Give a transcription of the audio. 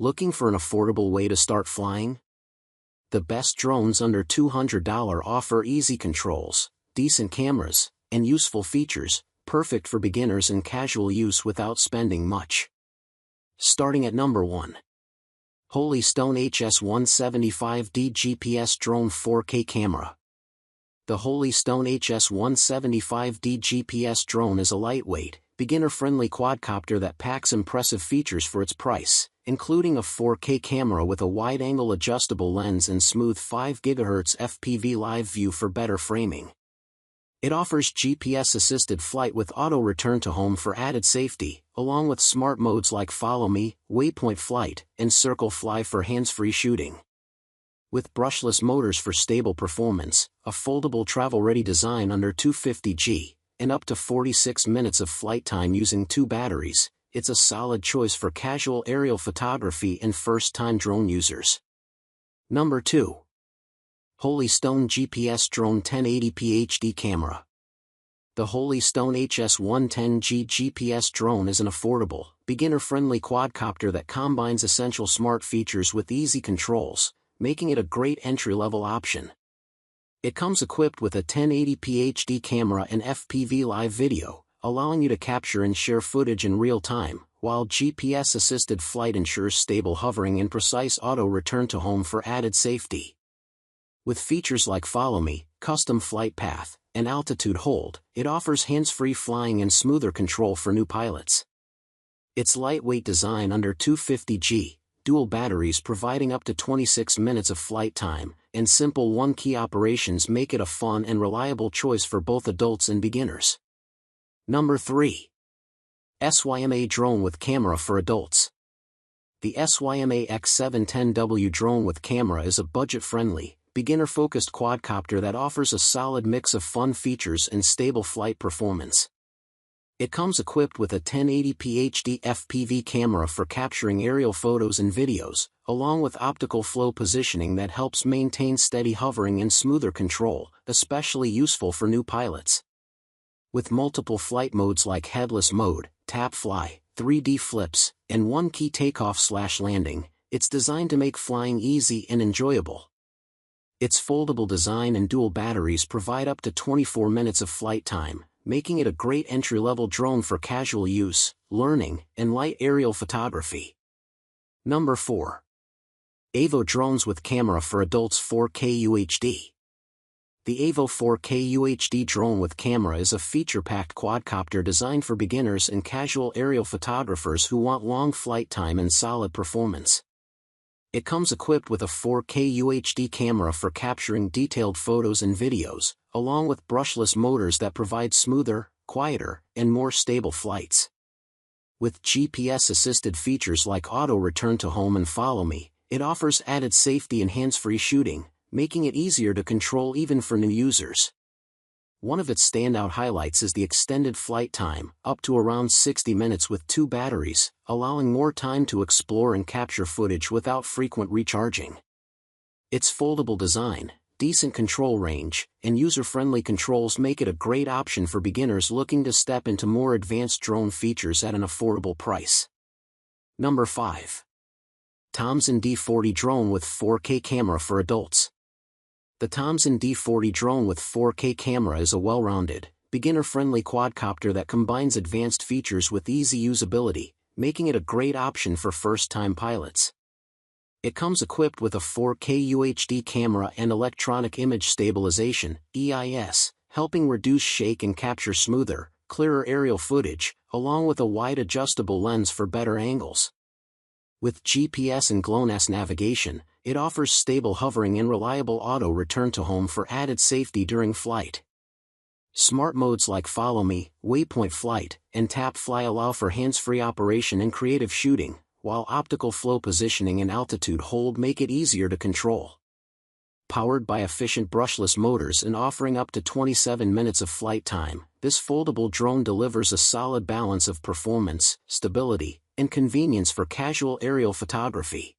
Looking for an affordable way to start flying? The best drones under $200 offer easy controls, decent cameras, and useful features, perfect for beginners and casual use without spending much. Starting at number 1. Holystone HS-175D GPS Drone 4K Camera. The Holystone HS-175D GPS drone is a lightweight, beginner-friendly quadcopter that packs impressive features for its price, including a 4K camera with a wide-angle adjustable lens and smooth 5 GHz FPV live view for better framing. It offers GPS-assisted flight with auto return to home for added safety, along with smart modes like Follow Me, Waypoint Flight, and Circle Fly for hands-free shooting. With brushless motors for stable performance, a foldable travel-ready design under 250G, and up to 46 minutes of flight time using 2 batteries, it's a solid choice for casual aerial photography and first-time drone users. Number 2. Holystone GPS Drone 1080p HD Camera. The Holystone HS-110G GPS drone is an affordable, beginner-friendly quadcopter that combines essential smart features with easy controls, making it a great entry-level option. It comes equipped with a 1080p HD camera and FPV live video, allowing you to capture and share footage in real time, while GPS-assisted flight ensures stable hovering and precise auto return to home for added safety. With features like Follow Me, custom flight path, and altitude hold, it offers hands-free flying and smoother control for new pilots. Its lightweight design under 250G, dual batteries providing up to 26 minutes of flight time, and simple one-key operations make it a fun and reliable choice for both adults and beginners. Number 3. SYMA Drone with Camera for Adults. The SYMA X710W drone with camera is a budget-friendly, beginner-focused quadcopter that offers a solid mix of fun features and stable flight performance. It comes equipped with a 1080p HD FPV camera for capturing aerial photos and videos, along with optical flow positioning that helps maintain steady hovering and smoother control, especially useful for new pilots. With multiple flight modes like headless mode, tap fly, 3D flips, and one-key takeoff/landing, it's designed to make flying easy and enjoyable. Its foldable design and dual batteries provide up to 24 minutes of flight time, making it a great entry-level drone for casual use, learning, and light aerial photography. Number 4. aovo Drones with Camera for Adults 4K UHD. The aovo 4K UHD drone with camera is a feature-packed quadcopter designed for beginners and casual aerial photographers who want long flight time and solid performance. It comes equipped with a 4K UHD camera for capturing detailed photos and videos, along with brushless motors that provide smoother, quieter, and more stable flights. With GPS-assisted features like auto return to home and Follow Me, it offers added safety and hands-free shooting, making it easier to control even for new users. One of its standout highlights is the extended flight time, up to around 60 minutes with 2 batteries, allowing more time to explore and capture footage without frequent recharging. Its foldable design, decent control range, and user-friendly controls make it a great option for beginners looking to step into more advanced drone features at an affordable price. Number 5. Tomzon D40 Drone with 4K Camera for Adults. The Tomzon D40 drone with 4K camera is a well-rounded, beginner-friendly quadcopter that combines advanced features with easy usability, making it a great option for first-time pilots. It comes equipped with a 4K UHD camera and electronic image stabilization, EIS, helping reduce shake and capture smoother, clearer aerial footage, along with a wide adjustable lens for better angles. With GPS and GLONASS navigation, it offers stable hovering and reliable auto return to home for added safety during flight. Smart modes like Follow Me, Waypoint Flight, and Tap Fly allow for hands-free operation and creative shooting, while optical flow positioning and altitude hold make it easier to control. Powered by efficient brushless motors and offering up to 27 minutes of flight time, this foldable drone delivers a solid balance of performance, stability, and convenience for casual aerial photography.